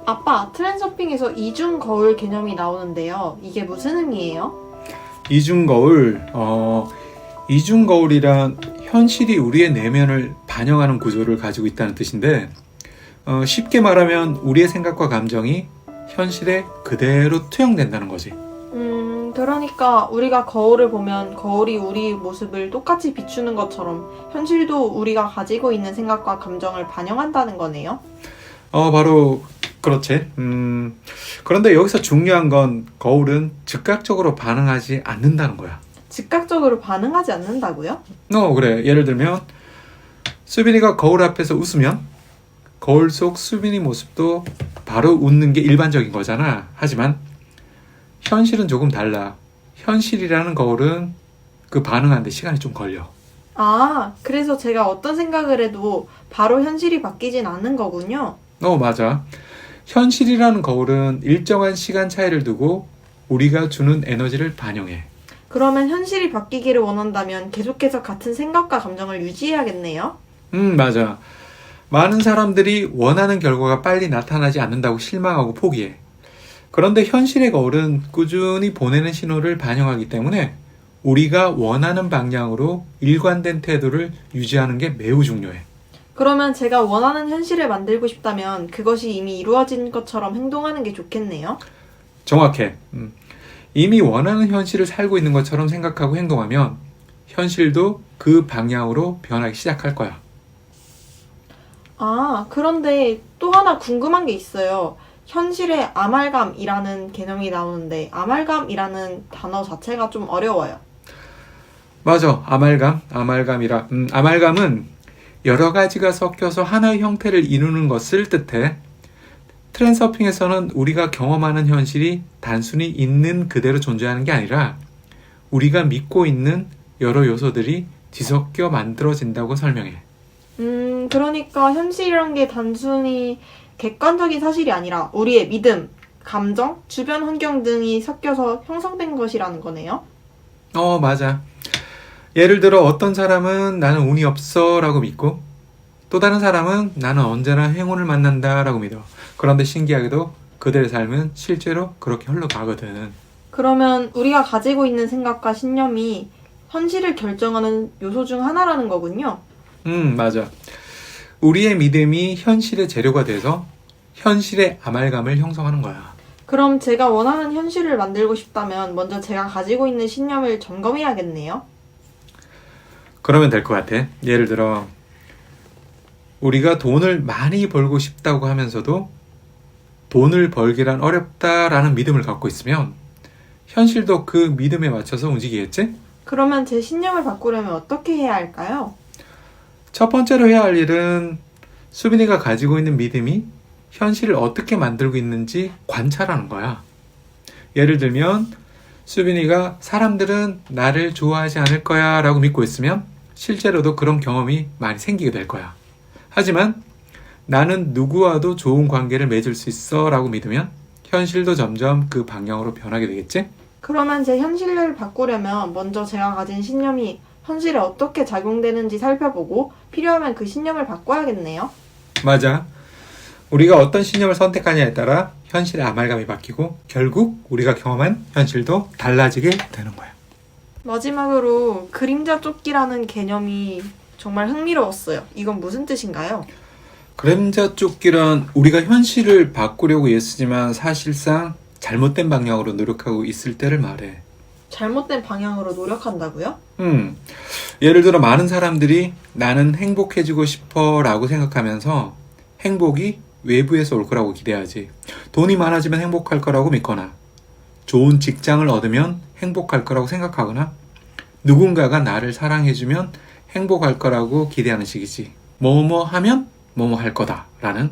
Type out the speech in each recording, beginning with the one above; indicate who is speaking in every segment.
Speaker 1: 아빠, 트랜서핑에서 이중 거울 개념이 나오는데요. 이게 무슨 의미예요?
Speaker 2: 이중거울, 이중거울이란 현실이 우리의 내면을 반영하는 구조를 가지고 있다는 뜻인데, 쉽게 말하면 우리의 생각과 감정이 현실에 그대로 투영된다는 거지.
Speaker 1: 그러니까 우리가 거울을 보면 거울이 우리 모습을 똑같이 비추는 것처럼 현실도 우리가 가지고 있는 생각과 감정을 반영한다는 거네요.
Speaker 2: 바로 그렇지. 그런데 여기서 중요한 건 거울은 즉각적으로 반응하지 않는다는 거야.
Speaker 1: 즉각적으로 반응하지 않는다고요?
Speaker 2: 그래. 예를 들면 수빈이가 거울 앞에서 웃으면 거울 속 수빈이 모습도 바로 웃는 게 일반적인 거잖아. 하지만 현실은 조금 달라. 현실이라는 거울은 그 반응하는데 시간이 좀 걸려.
Speaker 1: 아, 그래서 제가 어떤 생각을 해도 바로 현실이 바뀌진 않는 거군요.
Speaker 2: 맞아. 현실이라는 거울은 일정한 시간 차이를 두고 우리가 주는 에너지를 반영해.
Speaker 1: 그러면 현실이 바뀌기를 원한다면 계속해서 같은 생각과 감정을 유지해야겠네요.
Speaker 2: 맞아. 많은 사람들이 원하는 결과가 빨리 나타나지 않는다고 실망하고 포기해. 그런데 현실의 거울은 꾸준히 보내는 신호를 반영하기 때문에 우리가 원하는 방향으로 일관된 태도를 유지하는 게 매우 중요해.
Speaker 1: 그러면 제가 원하는 현실을 만들고 싶다면 그것이 이미 이루어진 것처럼 행동하는 게 좋겠네요.
Speaker 2: 정확해. 이미 원하는 현실을 살고 있는 것처럼 생각하고 행동하면 현실도 그 방향으로 변하기 시작할 거야.
Speaker 1: 아, 그런데 또 하나 궁금한 게 있어요. 현실에 아말감이라는 개념이 나오는데 아말감이라는 단어 자체가 좀 어려워요.
Speaker 2: 맞아. 아말감은 여러 가지가 섞여서 하나의 형태를 이루는 것을 뜻해. 트랜서핑에서는 우리가 경험하는 현실이 단순히 있는 그대로 존재하는 게 아니라 우리가 믿고 있는 여러 요소들이 뒤섞여 만들어진다고 설명해.
Speaker 1: 그러니까 현실이란 게 단순히 객관적인 사실이 아니라 우리의 믿음, 감정, 주변 환경 등이 섞여서 형성된 것이라는 거네요.
Speaker 2: 맞아. 예를 들어 어떤 사람은 나는 운이 없어 라고 믿고 또 다른 사람은 나는 언제나 행운을 만난다 라고 믿어. 그런데 신기하게도 그들의 삶은 실제로 그렇게 흘러가거든.
Speaker 1: 그러면 우리가 가지고 있는 생각과 신념이 현실을 결정하는 요소 중 하나라는 거군요.
Speaker 2: 맞아. 우리의 믿음이 현실의 재료가 돼서 현실의 아말감을 형성하는 거야.
Speaker 1: 그럼 제가 원하는 현실을 만들고 싶다면 먼저 제가 가지고 있는 신념을 점검해야겠네요.
Speaker 2: 그러면 될 것 같아. 예를 들어 우리가 돈을 많이 벌고 싶다고 하면서도 돈을 벌기란 어렵다라는 믿음을 갖고 있으면 현실도 그 믿음에 맞춰서 움직이겠지?
Speaker 1: 그러면 제 신념을 바꾸려면 어떻게 해야 할까요?
Speaker 2: 첫 번째로 해야 할 일은 수빈이가 가지고 있는 믿음이 현실을 어떻게 만들고 있는지 관찰하는 거야. 예를 들면 수빈이가 사람들은 나를 좋아하지 않을 거야 라고 믿고 있으면 실제로도 그런 경험이 많이 생기게 될 거야. 하지만 나는 누구와도 좋은 관계를 맺을 수 있어 라고 믿으면 현실도 점점 그 방향으로 변하게 되겠지?
Speaker 1: 그러면 제 현실을 바꾸려면 먼저 제가 가진 신념이 현실에 어떻게 작용되는지 살펴보고 필요하면 그 신념을 바꿔야겠네요.
Speaker 2: 맞아. 우리가 어떤 신념을 선택하냐에 따라 현실의 아말감이 바뀌고 결국 우리가 경험한 현실도 달라지게 되는 거야.
Speaker 1: 마지막으로 그림자 쫓기라는 개념이 정말 흥미로웠어요. 이건 무슨 뜻인가요?
Speaker 2: 그림자 쫓기란 우리가 현실을 바꾸려고 애쓰지만 사실상 잘못된 방향으로 노력하고 있을 때를 말해.
Speaker 1: 잘못된 방향으로 노력한다고요?
Speaker 2: 예를 들어 많은 사람들이 나는 행복해지고 싶어 라고 생각하면서 행복이 외부에서 올 거라고 기대하지. 돈이 많아지면 행복할 거라고 믿거나 좋은 직장을 얻으면 행복할 거라고 생각하거나 누군가가 나를 사랑해주면 행복할 거라고 기대하는 식이지. 뭐뭐 하면 뭐뭐 할 거다라는.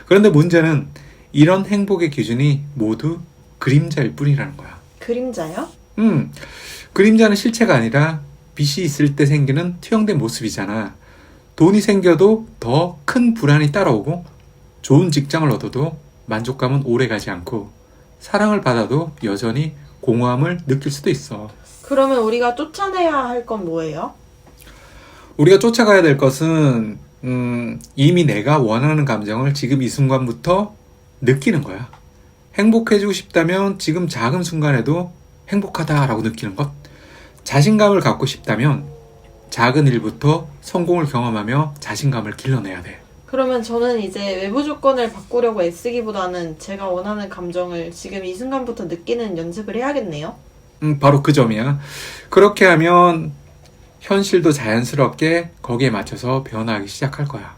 Speaker 2: 그런데 문제는 이런 행복의 기준이 모두 그림자일 뿐이라는 거야.
Speaker 1: 그림자요?
Speaker 2: 그림자는 실체가 아니라 빛이 있을 때 생기는 투영된 모습이잖아. 돈이 생겨도 더 큰 불안이 따라오고 좋은 직장을 얻어도 만족감은 오래 가지 않고 사랑을 받아도 여전히 공허함을 느낄 수도 있어.
Speaker 1: 그러면 우리가 쫓아내야 할 건 뭐예요?
Speaker 2: 우리가 쫓아가야 될 것은 이미 내가 원하는 감정을 지금 이 순간부터 느끼는 거야. 행복해지고 싶다면 지금 작은 순간에도 행복하다라고 느끼는 것. 자신감을 갖고 싶다면 작은 일부터 성공을 경험하며 자신감을 길러내야 돼.
Speaker 1: 그러면 저는 이제 외부 조건을 바꾸려고 애쓰기보다는 제가 원하는 감정을 지금 이 순간부터 느끼는 연습을 해야겠네요.
Speaker 2: 바로 그 점이야. 그렇게 하면 현실도 자연스럽게 거기에 맞춰서 변화하기 시작할 거야.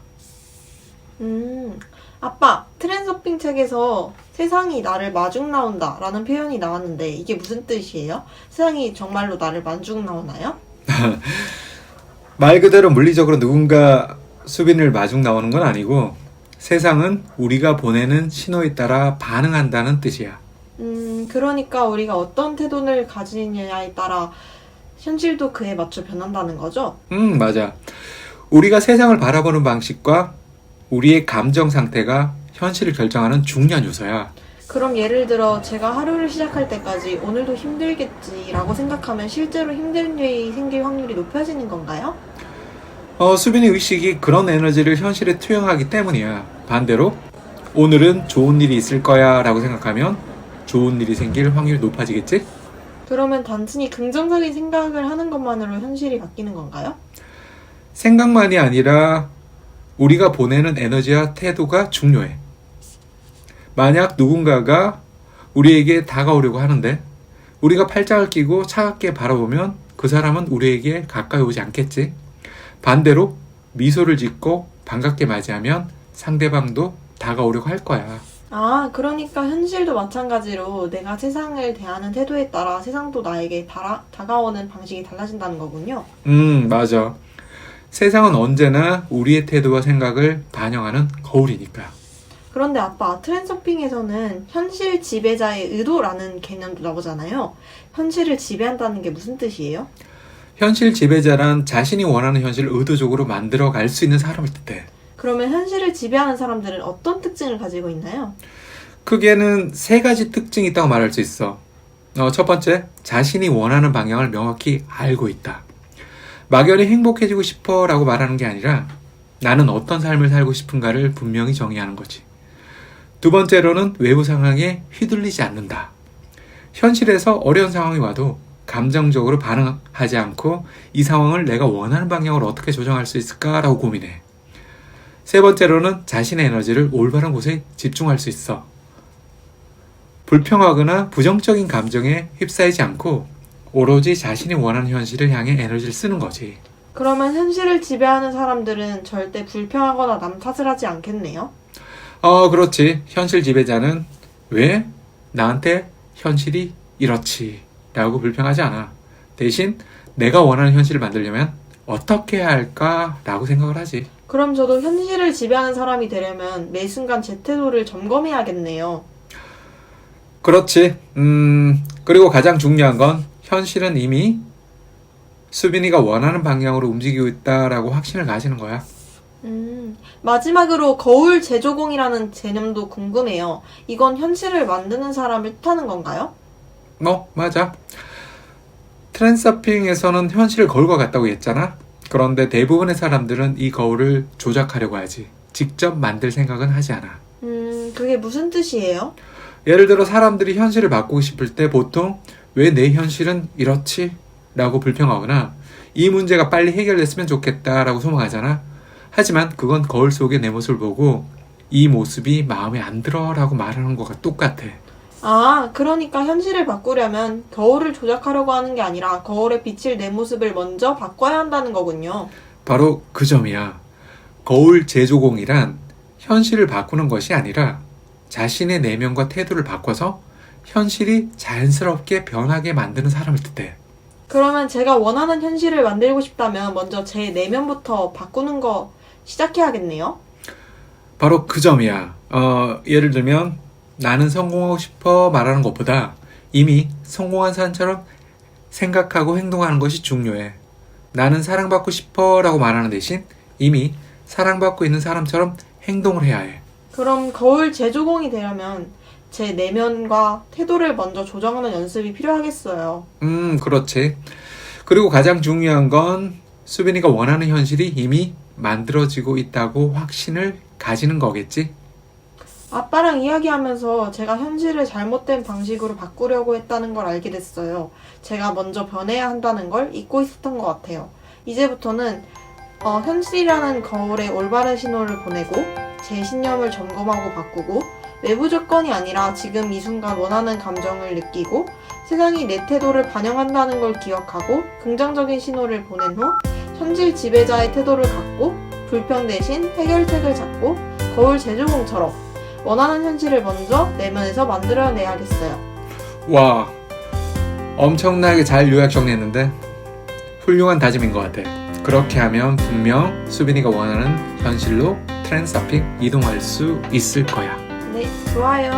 Speaker 1: 아빠, 트랜서핑 책에서 세상이 나를 마중 나온다 라는 표현이 나왔는데 이게 무슨 뜻이에요? 세상이 정말로 나를 마중 나오나요?
Speaker 2: 말 그대로 물리적으로 누군가 수빈을 마중 나오는 건 아니고 세상은 우리가 보내는 신호에 따라 반응한다는 뜻이야.
Speaker 1: 그러니까 우리가 어떤 태도를 가지느냐에 따라 현실도 그에 맞춰 변한다는 거죠?
Speaker 2: 맞아. 우리가 세상을 바라보는 방식과 우리의 감정 상태가 현실을 결정하는 중요한 요소야.
Speaker 1: 그럼 예를 들어 제가 하루를 시작할 때까지 오늘도 힘들겠지라고 생각하면 실제로 힘든 일이 생길 확률이 높아지는 건가요?
Speaker 2: 수빈의 의식이 그런 에너지를 현실에 투영하기 때문이야. 반대로 오늘은 좋은 일이 있을 거야 라고 생각하면 좋은 일이 생길 확률이 높아지겠지?
Speaker 1: 그러면 단순히 긍정적인 생각을 하는 것만으로 현실이 바뀌는 건가요?
Speaker 2: 생각만이 아니라 우리가 보내는 에너지와 태도가 중요해. 만약 누군가가 우리에게 다가오려고 하는데 우리가 팔짱을 끼고 차갑게 바라보면 그 사람은 우리에게 가까이 오지 않겠지. 반대로 미소를 짓고 반갑게 맞이하면 상대방도 다가오려고 할 거야.
Speaker 1: 아, 그러니까 현실도 마찬가지로 내가 세상을 대하는 태도에 따라 세상도 나에게 다가오는 방식이 달라진다는 거군요.
Speaker 2: 맞아. 세상은 언제나 우리의 태도와 생각을 반영하는 거울이니까.
Speaker 1: 그런데 아빠, 트랜서핑에서는 현실 지배자의 의도라는 개념도 나오잖아요. 현실을 지배한다는 게 무슨 뜻이에요?
Speaker 2: 현실 지배자란 자신이 원하는 현실을 의도적으로 만들어 갈 수 있는 사람을 뜻해.
Speaker 1: 그러면 현실을 지배하는 사람들은 어떤 특징을 가지고 있나요?
Speaker 2: 크게는 세 가지 특징이 있다고 말할 수 있어. 첫 번째, 자신이 원하는 방향을 명확히 알고 있다. 막연히 행복해지고 싶어 라고 말하는 게 아니라 나는 어떤 삶을 살고 싶은가를 분명히 정의하는 거지. 두 번째로는 외부 상황에 휘둘리지 않는다. 현실에서 어려운 상황이 와도 감정적으로 반응하지 않고 이 상황을 내가 원하는 방향으로 어떻게 조정할 수 있을까라고 고민해. 세 번째로는 자신의 에너지를 올바른 곳에 집중할 수 있어. 불평하거나 부정적인 감정에 휩싸이지 않고 오로지 자신이 원하는 현실을 향해 에너지를 쓰는 거지.
Speaker 1: 그러면 현실을 지배하는 사람들은 절대 불평하거나 남 탓을 하지 않겠네요?
Speaker 2: 그렇지. 현실 지배자는 왜 나한테 현실이 이렇지 라고 불평하지 않아. 대신 내가 원하는 현실을 만들려면 어떻게 해야 할까 라고 생각을 하지.
Speaker 1: 그럼 저도 현실을 지배하는 사람이 되려면 매 순간 제 태도를 점검해야겠네요.
Speaker 2: 그렇지. 그리고 가장 중요한 건 현실은 이미 수빈이가 원하는 방향으로 움직이고 있다라고 확신을 가지는 거야.
Speaker 1: 마지막으로 거울 제조공이라는 개념도 궁금해요. 이건 현실을 만드는 사람을 뜻하는 건가요?
Speaker 2: 맞아. 트랜서핑에서는 현실을 거울과 같다고 했잖아. 그런데 대부분의 사람들은 이 거울을 조작하려고 하지. 직접 만들 생각은 하지 않아.
Speaker 1: 그게 무슨 뜻이에요?
Speaker 2: 예를 들어 사람들이 현실을 바꾸고 싶을 때 보통 왜 내 현실은 이렇지? 라고 불평하거나 이 문제가 빨리 해결됐으면 좋겠다 라고 소망하잖아. 하지만 그건 거울 속의 내 모습을 보고 이 모습이 마음에 안 들어 라고 말하는 것과 똑같아.
Speaker 1: 아, 그러니까 현실을 바꾸려면 거울을 조작하려고 하는 게 아니라 거울에 비칠 내 모습을 먼저 바꿔야 한다는 거군요.
Speaker 2: 바로 그 점이야. 거울 제조공이란 현실을 바꾸는 것이 아니라 자신의 내면과 태도를 바꿔서 현실이 자연스럽게 변하게 만드는 사람을 뜻해.
Speaker 1: 그러면 제가 원하는 현실을 만들고 싶다면 먼저 제 내면부터 바꾸는 거 시작해야겠네요.
Speaker 2: 바로 그 점이야. 예를 들면 나는 성공하고 싶어 말하는 것보다 이미 성공한 사람처럼 생각하고 행동하는 것이 중요해. 나는 사랑받고 싶어 라고 말하는 대신 이미 사랑받고 있는 사람처럼 행동을 해야 해.
Speaker 1: 그럼 거울 제조공이 되려면 제 내면과 태도를 먼저 조정하는 연습이 필요하겠어요.
Speaker 2: 그렇지. 그리고 가장 중요한 건 수빈이가 원하는 현실이 이미 만들어지고 있다고 확신을 가지는 거겠지?
Speaker 1: 아빠랑 이야기하면서 제가 현실을 잘못된 방식으로 바꾸려고 했다는 걸 알게 됐어요. 제가 먼저 변해야 한다는 걸 잊고 있었던 것 같아요. 이제부터는 현실이라는 거울에 올바른 신호를 보내고 제 신념을 점검하고 바꾸고 외부 조건이 아니라 지금 이 순간 원하는 감정을 느끼고 세상이 내 태도를 반영한다는 걸 기억하고 긍정적인 신호를 보낸 후 현실 지배자의 태도를 갖고 불평 대신 해결책을 찾고 거울 제조공처럼 원하는 현실을 먼저 내면에서 만들어내야겠어요.
Speaker 2: 와, 엄청나게 잘 요약 정리했는데 훌륭한 다짐인 것 같아. 그렇게 하면 분명 수빈이가 원하는 현실로 트랜스아픽 이동할 수 있을 거야.
Speaker 1: 네, 좋아요.